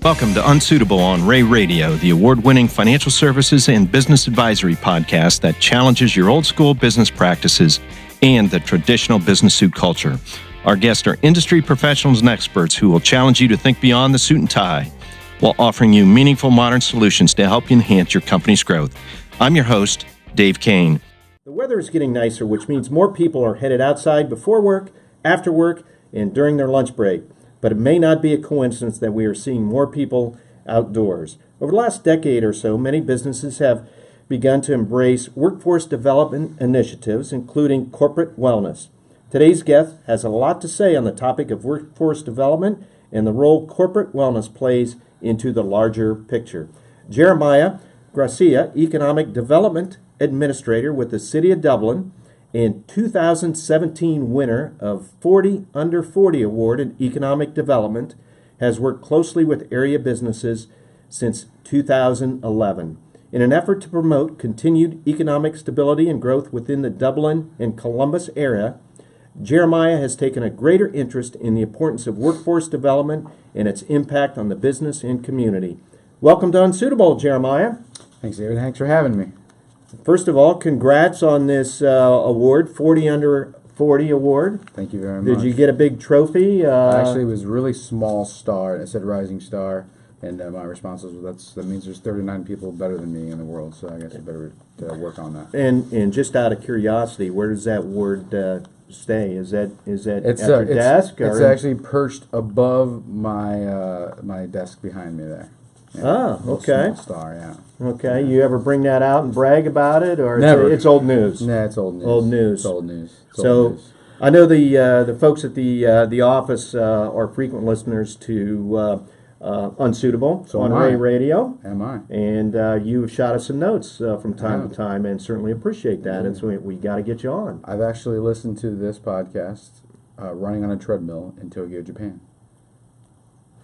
Welcome to Unsuitable on Ray Radio, the award-winning financial services and business advisory podcast that challenges your old-school business practices and the traditional business suit culture. Our guests are industry professionals and experts who will challenge you to think beyond the suit and tie while offering you meaningful modern solutions to help you enhance your company's growth. I'm your host, Dave Kane. The weather is getting nicer, which means more people are headed outside before work, after work, and during their lunch break. But it may not be a coincidence that we are seeing more people outdoors. Over the last decade or so, many businesses have begun to embrace workforce development initiatives, including corporate wellness. Today's guest has a lot to say on the topic of workforce development and the role corporate wellness plays into the larger picture. Jeremiah Gracia, Economic Development Administrator with the City of Dublin, and 2017 winner of 40 Under 40 Award in Economic Development, has worked closely with area businesses since 2011. In an effort to promote continued economic stability and growth within the Dublin and Columbus area, Jeremiah has taken a greater interest in the importance of workforce development and its impact on the business and community. Welcome to Unsuitable, Jeremiah. Thanks, David. Thanks for having me. First of all, congrats on this award, 40 Under 40 Award. Thank you very much. Did you get a big trophy? Actually, it was really small star. It said Rising Star, and my response was, that means there's 39 people better than me in the world, so I guess I better work on that. And just out of curiosity, where does that award stay? Is that at your desk? It's actually perched above my desk behind me there. Yeah, okay. Small star, yeah. Okay, you ever bring that out and brag about it, or Never. It's old news? Nah, it's old news. Old news. It's old news. It's so, old news. I know the folks at the office are frequent listeners to Unsuitable on Ray Radio. Am I? And you have shot us some notes from time to time, and certainly appreciate that. And so we got to get you on. I've actually listened to this podcast running on a treadmill in Tokyo, Japan.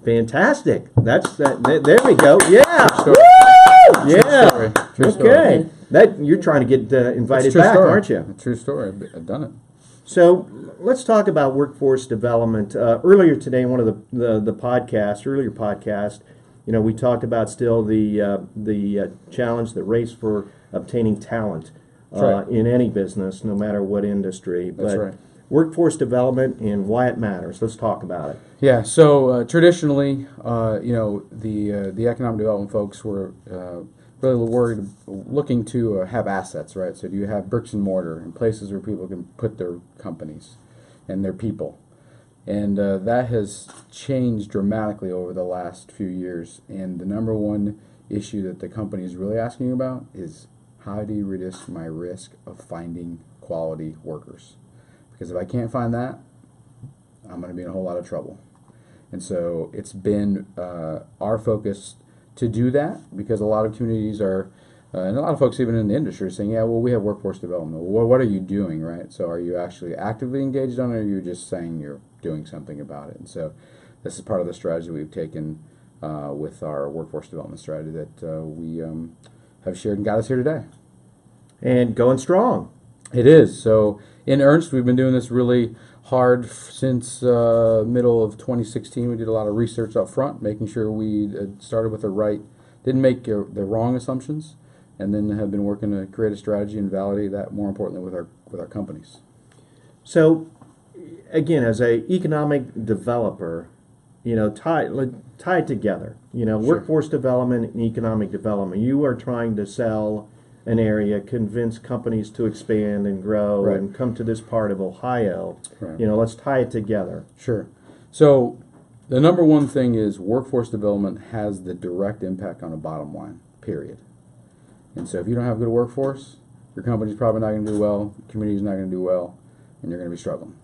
Fantastic. That's that. There we go. Yeah. True Woo! Yeah. Story. True Okay. Story. That you're trying to get invited back, story. aren't you? A true story. I've done it. So let's talk about workforce development. Earlier today, in one of the earlier podcast, we talked about still the challenge, the race for obtaining talent Right. in any business, no matter what industry. That's right. Workforce development and why it matters. Let's talk about it. Yeah. So traditionally, the economic development folks were really looking to have assets, right? So do you have bricks and mortar and places where people can put their companies and their people? And that has changed dramatically over the last few years. And the number one issue that the company is really asking about is, how do you reduce my risk of finding quality workers? Because if I can't find that, I'm going to be in a whole lot of trouble. And so it's been our focus to do that, because a lot of communities are, and a lot of folks even in the industry are saying, yeah, well, we have workforce development. Well, what are you doing, right? So are you actually actively engaged on it, or are you just saying you're doing something about it? And so this is part of the strategy we've taken with our workforce development strategy that we have shared and got us here today. And going strong. It is. So in earnest, we've been doing this really hard since middle of 2016. We did a lot of research up front, making sure we started with didn't make the wrong assumptions, and then have been working to create a strategy and validate that, more importantly, with our companies. So, again, as a economic developer, tied together, Sure. workforce development and economic development, you are trying to sell an area, convince companies to expand and grow, Right. and come to this part of Ohio. Right. Let's tie it together. Sure. So the number one thing is workforce development has the direct impact on the bottom line, period. And so if you don't have a good workforce, your company's probably not going to do well, the community's not going to do well, and you're going to be struggling.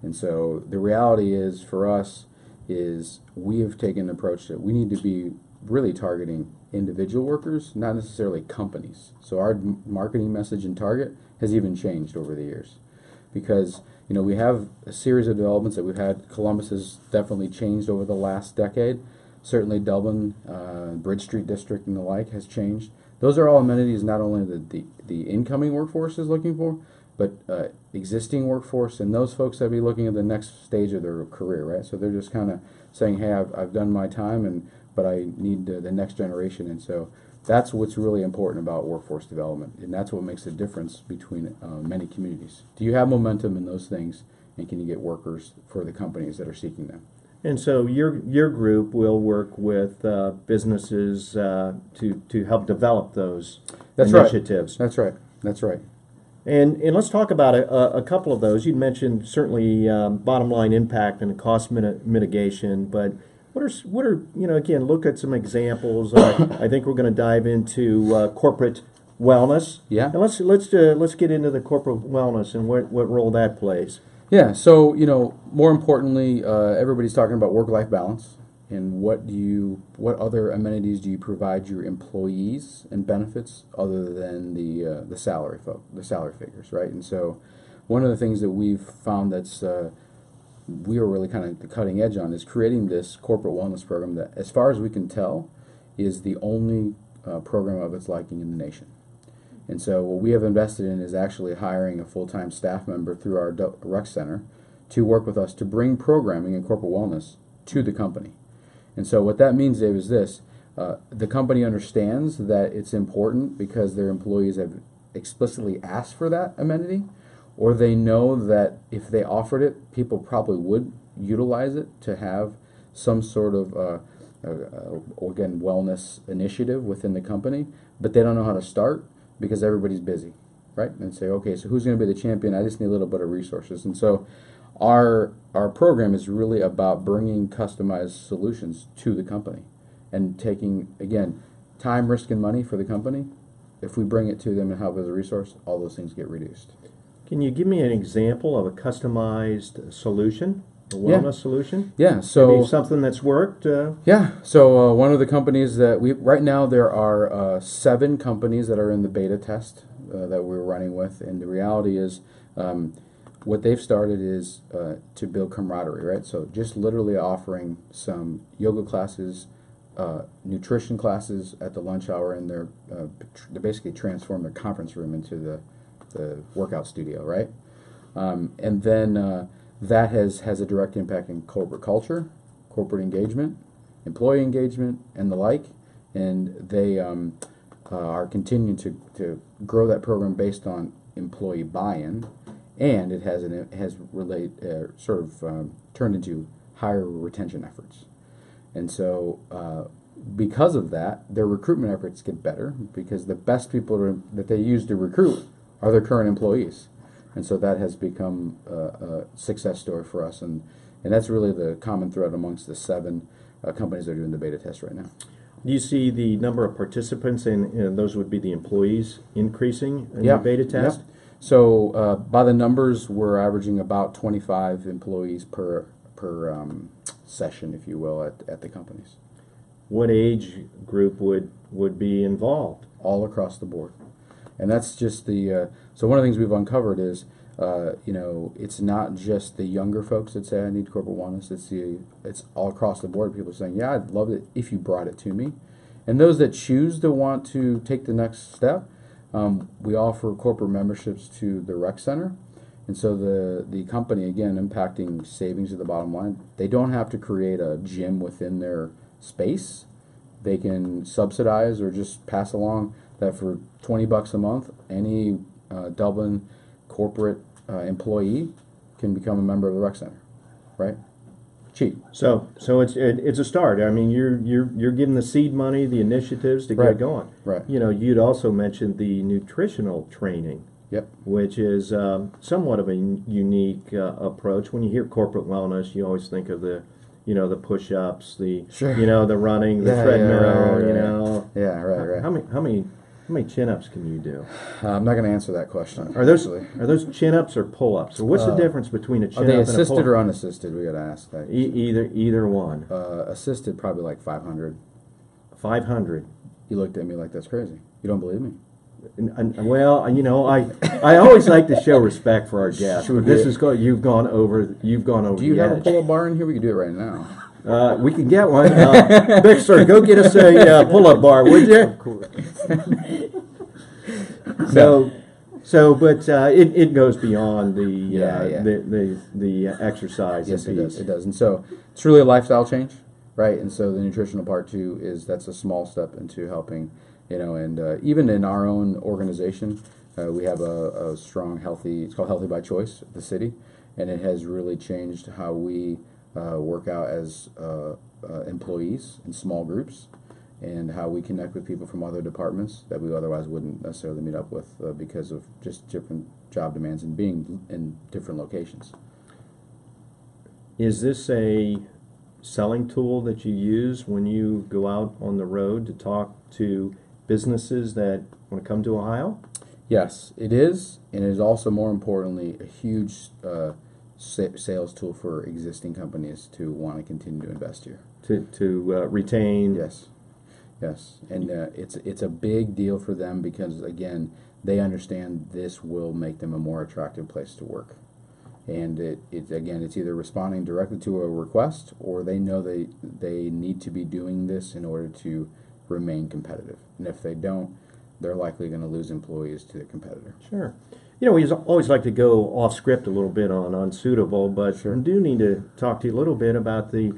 And so the reality is, for us, is we have taken an approach that we need to be really targeting individual workers, not necessarily companies. So our marketing message and target has even changed over the years, because we have a series of developments that we've had. Columbus has definitely changed over the last decade. Certainly Dublin, Bridge Street District and the like has changed. Those are all amenities not only the incoming workforce is looking for, but existing workforce and those folks that be looking at the next stage of their career, right? So they're just kind of saying, hey, I've done my time, and but I need the next generation. And so that's what's really important about workforce development, and that's what makes the difference between many communities. Do you have momentum in those things, and can you get workers for the companies that are seeking them? And so your group will work with businesses to help develop those initiatives. That's right. That's right. And let's talk about a couple of those. You mentioned certainly bottom line impact and cost mitigation, but what are again, look at some examples. I think we're going to dive into corporate wellness. Yeah. And let's get into the corporate wellness and what role that plays. Yeah. So more importantly, everybody's talking about work-life balance. And what other amenities do you provide your employees and benefits other than the salary figures, right? And so, one of the things that we've found that's we are really kind of the cutting edge on is creating this corporate wellness program that, as far as we can tell, is the only program of its liking in the nation. And so, what we have invested in is actually hiring a full-time staff member through our rec center to work with us to bring programming and corporate wellness to the company. And so what that means, Dave, is this. The company understands that it's important because their employees have explicitly asked for that amenity, or they know that if they offered it, people probably would utilize it to have some sort of, again, wellness initiative within the company, but they don't know how to start because everybody's busy, right? And say, okay, so who's going to be the champion? I just need a little bit of resources. And so Our program is really about bringing customized solutions to the company and taking, again, time, risk, and money for the company. If we bring it to them and help as a resource, all those things get reduced. Can you give me an example of a customized solution, a wellness solution? Yeah, so maybe something that's worked. So one of the companies that right now there are 7 companies that are in the beta test that we're running with, and the reality is. What they've started is to build camaraderie, right? So just literally offering some yoga classes, nutrition classes at the lunch hour, and they basically transform their conference room into the workout studio, right? And then that has a direct impact in corporate culture, corporate engagement, employee engagement, and the like. And they are continuing to grow that program based on employee buy-in. And it has turned into higher retention efforts, and so because of that, their recruitment efforts get better because the best people that they use to recruit are their current employees, and so that has become a success story for us, and that's really the common thread amongst the 7 companies that are doing the beta test right now. Do you see the number of participants, and those would be the employees, increasing in the beta test? Yep. So by the numbers, we're averaging about 25 employees per session, if you will, at the companies. What age group would be involved? All across the board. And that's just so one of the things we've uncovered is, it's not just the younger folks that say I need corporate wellness. It's all across the board. People saying, yeah, I'd love it if you brought it to me. And those that choose to want to take the next step, we offer corporate memberships to the rec center, and so the company, again, impacting savings at the bottom line. They don't have to create a gym within their space. They can subsidize or just pass along that for $20 a month, any Dublin corporate employee can become a member of the rec center, right? Cheap. So it's a start. I mean, you're giving the seed money, the initiatives to get it going. Right. You'd also mentioned the nutritional training. Yep. Which is somewhat of a unique approach. When you hear corporate wellness, you always think of the push-ups, the running, the treadmill. Yeah, right. How many chin-ups can you do? I'm not going to answer that question. Are those chin-ups or pull-ups? Or what's the difference between a chin-up and a pull-up? Are they assisted or unassisted? We got to ask that. Either one. Assisted, probably like 500. 500. You looked at me like that's crazy. You don't believe me? Well, I always like to show respect for our guests. But you've gone over. Do you have a pull-up bar in here? We can do it right now. We can get one. Bixler, go get us a pull-up bar, would you? But it goes beyond the exercise. Yes, it does. And so it's really a lifestyle change. right? And so the nutritional part too that's a small step into helping, and even in our own organization, we have a strong healthy. It's called Healthy by Choice, the city, and it has really changed how we work out as employees in small groups, and how we connect with people from other departments that we otherwise wouldn't necessarily meet up with because of just different job demands and being in different locations. Is this a selling tool that you use when you go out on the road to talk to businesses that want to come to Ohio? Yes, it is, and it is also, more importantly, a huge sales tool for existing companies to want to continue to invest here. To retain. Yes, and it's a big deal for them because, again, they understand this will make them a more attractive place to work. And it's either responding directly to a request, or they know they need to be doing this in order to remain competitive. And if they don't, they're likely going to lose employees to the competitor. Sure. We always like to go off script a little bit on unsuitable, but Sure. we do need to talk to you a little bit about the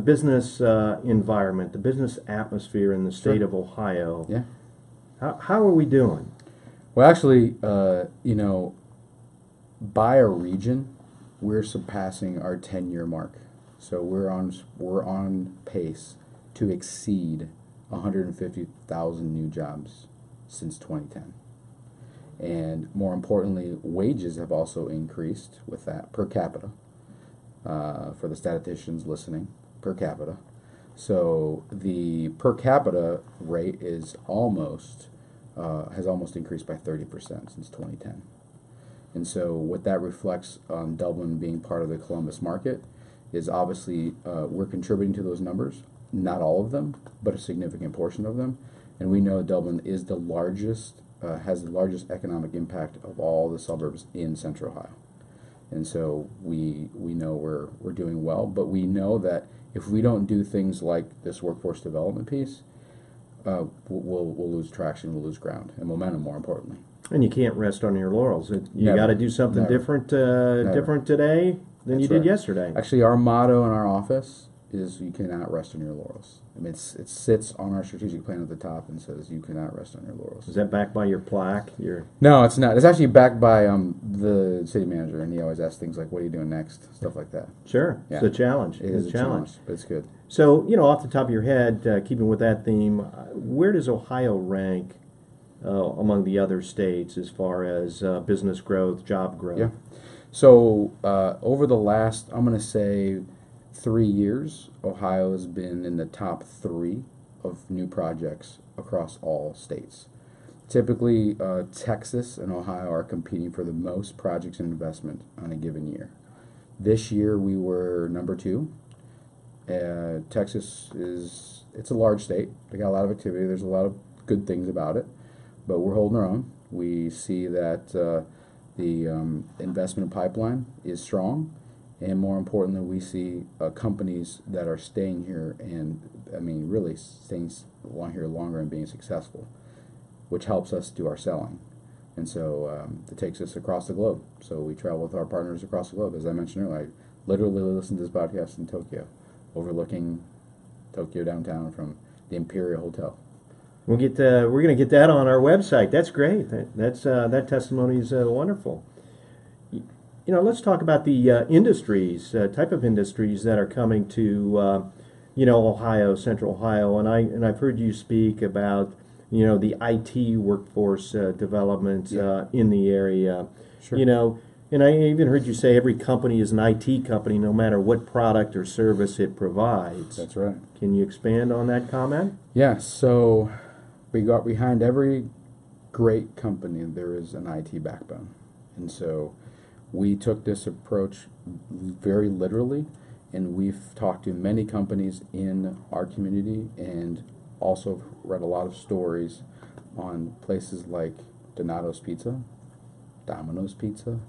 business environment, the business atmosphere in the state Sure. of Ohio. Yeah. How are we doing? Well, actually, by a region, we're surpassing our 10-year mark. So we're on pace to exceed 150,000 new jobs since 2010. And more importantly, wages have also increased with that per capita. For the statisticians listening, per capita. So the per capita rate is has almost increased by 30% since 2010. And so what that reflects on Dublin being part of the Columbus market is obviously we're contributing to those numbers. Not all of them, but a significant portion of them. And we know Dublin is the largest, has the largest economic impact of all the suburbs in Central Ohio. And so we know we're doing well, but we know that if we don't do things like this workforce development piece, we'll lose traction, we'll lose ground, and momentum, more importantly. And you can't rest on your laurels. You Never. got to do something Never. different today than That's you did right. yesterday. Actually, our motto in our office is you cannot rest on your laurels. I mean, it sits on our strategic plan at the top and says you cannot rest on your laurels. Is that backed by your plaque? No, it's not. It's actually backed by the city manager, and he always asks things like, "What are you doing next?" Stuff like that. Sure. Yeah. It's a challenge. It is a challenge, but it's good. So, off the top of your head, keeping with that theme, where does Ohio rank among the other states as far as business growth, job growth? Yeah. So over the last, I'm going to say, 3 years, Ohio has been in the top 3 of new projects across all states. Typically, Texas and Ohio are competing for the most projects and investment on a given year. This year, we were number 2. Texas it's a large state. They got a lot of activity. There's a lot of good things about it, but we're holding our own. We see that the investment pipeline is strong, and more importantly, we see companies that are staying here and, really staying here longer and being successful, which helps us do our selling. And so it takes us across the globe. So we travel with our partners across the globe. As I mentioned earlier, I literally listen to this podcast in Tokyo, overlooking Tokyo downtown from the Imperial Hotel. We're going to get that on our website. That's great. That testimony is wonderful. Let's talk about the industries, type of industries that are coming to Ohio, Central Ohio, and I've heard you speak about the IT workforce development in the area. Sure. And I even heard you say every company is an IT company, no matter what product or service it provides. That's right. Can you expand on that comment? Yeah, so we got behind every great company, there is an IT backbone. And so we took this approach very literally, and we've talked to many companies in our community and also read a lot of stories on places like Donato's Pizza, Domino's Pizza.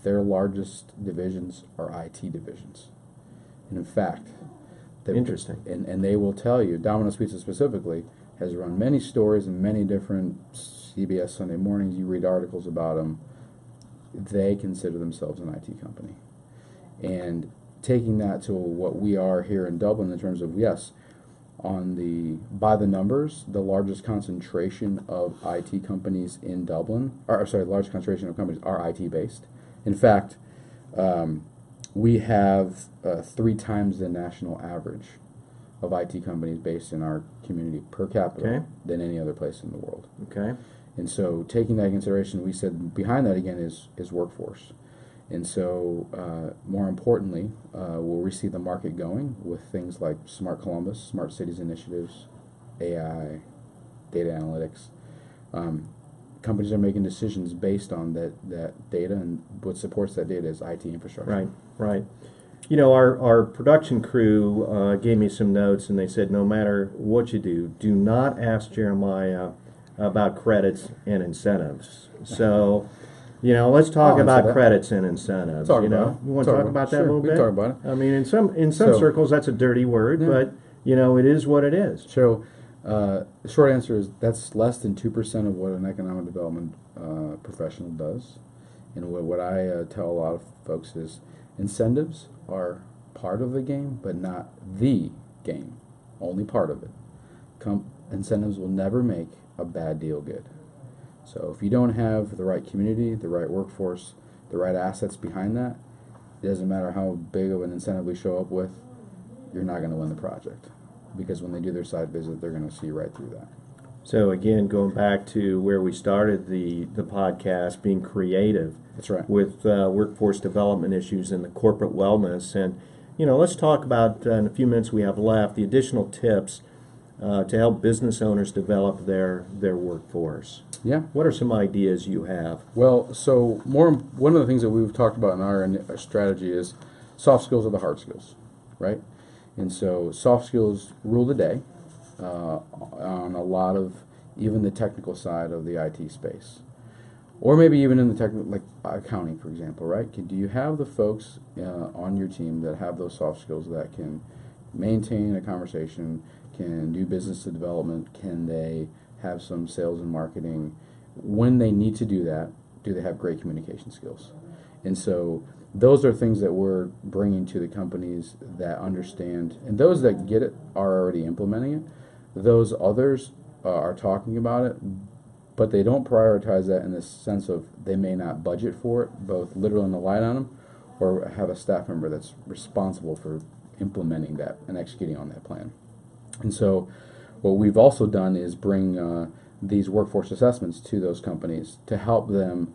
Their largest divisions are IT divisions. And in fact, Interesting. And they will tell you, Domino's Pizza specifically, has run many stories in many different CBS Sunday mornings. You read articles about them. They consider themselves an IT company. And taking that to what we are here in Dublin in terms of, yes, by the numbers, the largest concentration of IT companies in Dublin, largest concentration of companies are IT based. In fact, we have 3 times the national average of IT companies based in our community per capita than any other place in the world. Okay. And so taking that into consideration, we said behind that again is workforce. And so more importantly, we'll see the market going with things like Smart Columbus, Smart Cities initiatives, AI, data analytics. Companies are making decisions based on that data, and what supports that data is IT infrastructure. Right. You know, our production crew gave me some notes, and they said no matter what you do not ask Jeremiah about credits and incentives. So, you know, let's talk about credits and incentives. You want to talk about that a little bit? We can talk about it. I mean, in some circles, that's a dirty word, but you know, it is what it is. So, the short answer is that's less than 2% of what an economic development professional does. And what I tell a lot of folks is incentives are part of the game, but not the game. Only part of it. Incentives will never make a bad deal good. So if you don't have the right community, the right workforce, the right assets behind that, it doesn't matter how big of an incentive we show up with, you're not going to win the project. Because when they do their site visit, they're going to see right through that. So again, going back to where we started the podcast, being creative. That's right. With workforce development issues and the corporate wellness. And, you know, let's talk about, in a few minutes we have left, the additional tips to help business owners develop their workforce. Yeah. What are some ideas you have? Well, so one of the things that we've talked about in our strategy is soft skills are the hard skills, right? And so soft skills rule the day on a lot of even the technical side of the IT space. Or maybe even in the technical, like accounting, for example, right? Do you have the folks on your team that have those soft skills that can maintain a conversation, can do business development, can they have some sales and marketing? When they need to do that, do they have great communication skills? And so those are things that we're bringing to the companies that understand, and those that get it are already implementing it. Those others are talking about it, but they don't prioritize that in the sense of they may not budget for it, both literally on the line on them, or have a staff member that's responsible for implementing that and executing on that plan. And so what we've also done is bring these workforce assessments to those companies to help them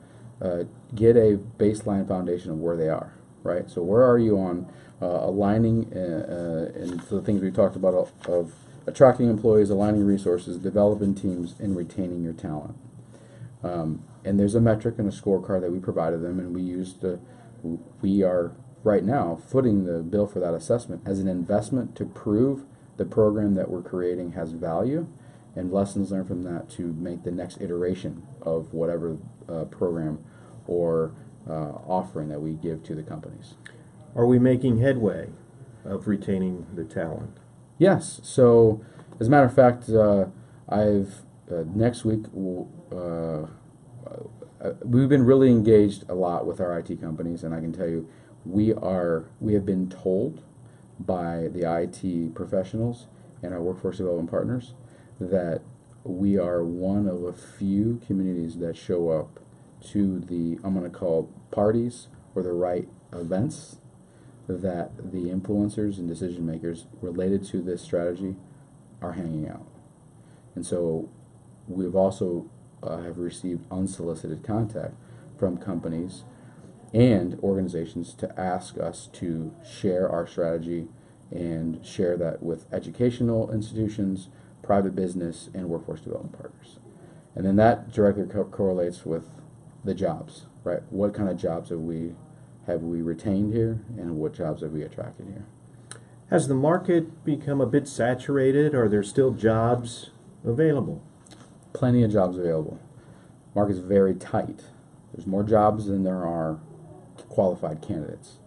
get a baseline foundation of where they are, right? So where are you on aligning and the things we talked about of attracting employees, aligning resources, developing teams, and retaining your talent. And there's a metric and a scorecard that we provided them, and we are right now footing the bill for that assessment as an investment to prove the program that we're creating has value, and lessons learned from that to make the next iteration of whatever program or offering that we give to the companies. Are we making headway of retaining the talent? Yes. So, as a matter of fact, next week we've been really engaged a lot with our IT companies, and I can tell you we have been told by the IT professionals and our workforce development partners that we are one of a few communities that show up to the, I'm going to call parties or the right events that the influencers and decision makers related to this strategy are hanging out. And so we've also have received unsolicited contact from companies and organizations to ask us to share our strategy and share that with educational institutions, private business, and workforce development partners. And then that directly correlates with the jobs, right? What kind of jobs have we retained here, and what jobs have we attracted here? Has the market become a bit saturated, or are there still jobs available? Plenty of jobs available. Market's very tight. There's more jobs than there are qualified candidates.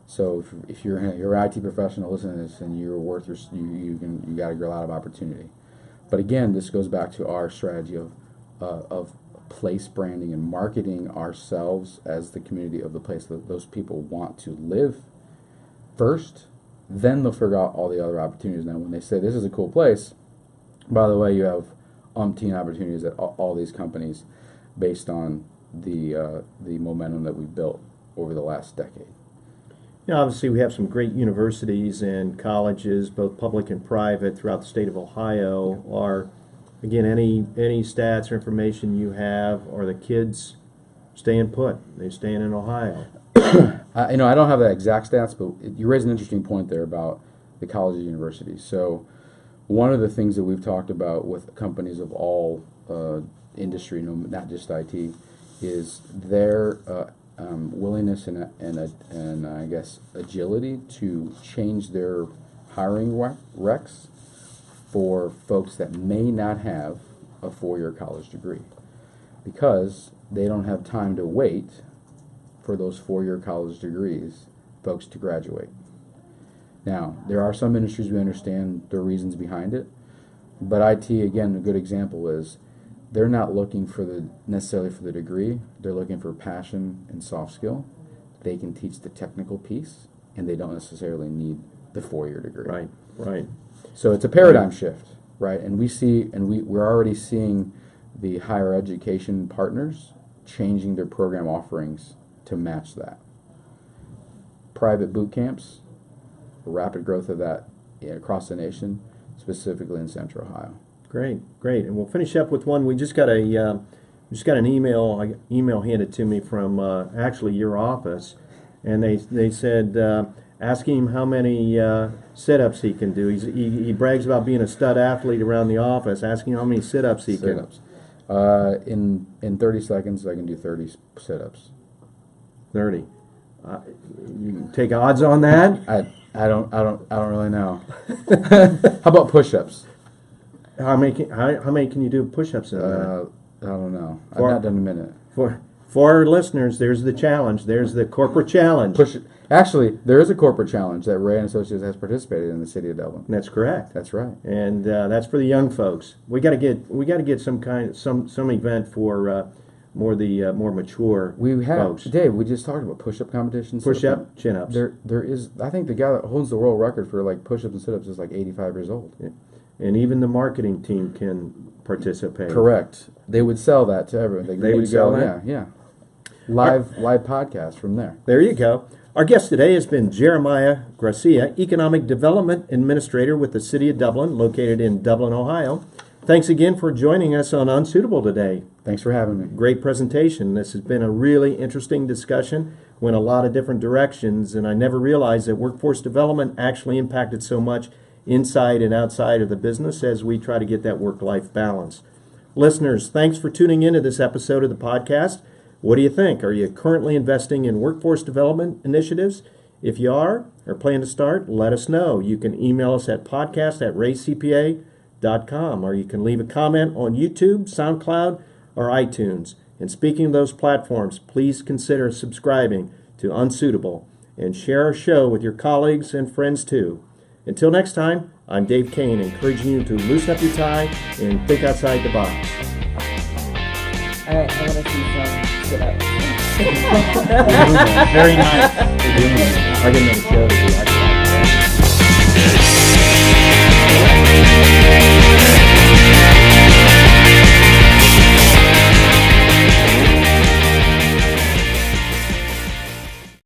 So if you're an IT professional listening to this and you're worth you got a lot of opportunity. But again, this goes back to our strategy of place branding and marketing ourselves as the community of the place that those people want to live, first, then they'll figure out all the other opportunities. Now, when they say this is a cool place, by the way, you have umpteen opportunities at all these companies based on the momentum that we've built over the last decade. You know, obviously, we have some great universities and colleges, both public and private, throughout the state of Ohio. Are, again, any stats or information you have, are the kids staying put? They staying in Ohio? I don't have the exact stats, but you raise an interesting point there about the colleges and universities. So one of the things that we've talked about with companies of all industry, not just IT, is their willingness and I guess agility to change their hiring recs for folks that may not have a 4-year college degree, because they don't have time to wait for those 4-year college degrees folks to graduate. Now, there are some industries we understand the reasons behind it, but IT, again, a good example is they're not looking necessarily for the degree. They're looking for passion and soft skill. They can teach the technical piece, and they don't necessarily need the 4-year degree. Right. So it's a paradigm shift, right? And we're already seeing the higher education partners changing their program offerings to match that. Private boot camps, the rapid growth of that across the nation, specifically in Central Ohio. Great. And we'll finish up with one. We just got an email handed to me from actually your office, and they said asking him how many sit-ups he can do. He brags about being a stud athlete around the office. Asking how many sit-ups he can. In 30 seconds, I can do 30 sit-ups. 30. You can take odds on that? I don't really know. How about push-ups? How many can you do push-ups in a minute? I don't know. I've not done a minute. For our listeners, there's the challenge. There's the corporate challenge. Actually, there is a corporate challenge that Ray and Associates has participated in the City of Dublin. That's correct. That's right. And that's for the young folks. We got to get some event for more mature We have folks. Dave. We just talked about push-up competitions. Push-up, chin-ups. There is. I think the guy that holds the world record for like push-ups and sit-ups is like 85 years old. Yeah. And even the marketing team can participate. Correct. They would sell that to everyone. They would sell that? Yeah. Live podcast from there. There you go. Our guest today has been Jeremiah Gracia, Economic Development Administrator with the City of Dublin, located in Dublin, Ohio. Thanks again for joining us on Unsuitable today. Thanks for having me. Great presentation. This has been a really interesting discussion, went a lot of different directions, and I never realized that workforce development actually impacted so much inside and outside of the business as we try to get that work-life balance. Listeners, thanks for tuning into this episode of the podcast. What do you think? Are you currently investing in workforce development initiatives? If you are or plan to start, let us know. You can email us at podcast@raycpa.com, or you can leave a comment on YouTube, SoundCloud, or iTunes. And speaking of those platforms, please consider subscribing to Unsuitable and share our show with your colleagues and friends too. Until next time, I'm Dave Kane, encouraging you to loosen up your tie and think outside the box. All right, I want to see some sit-ups. Very nice. I get another show.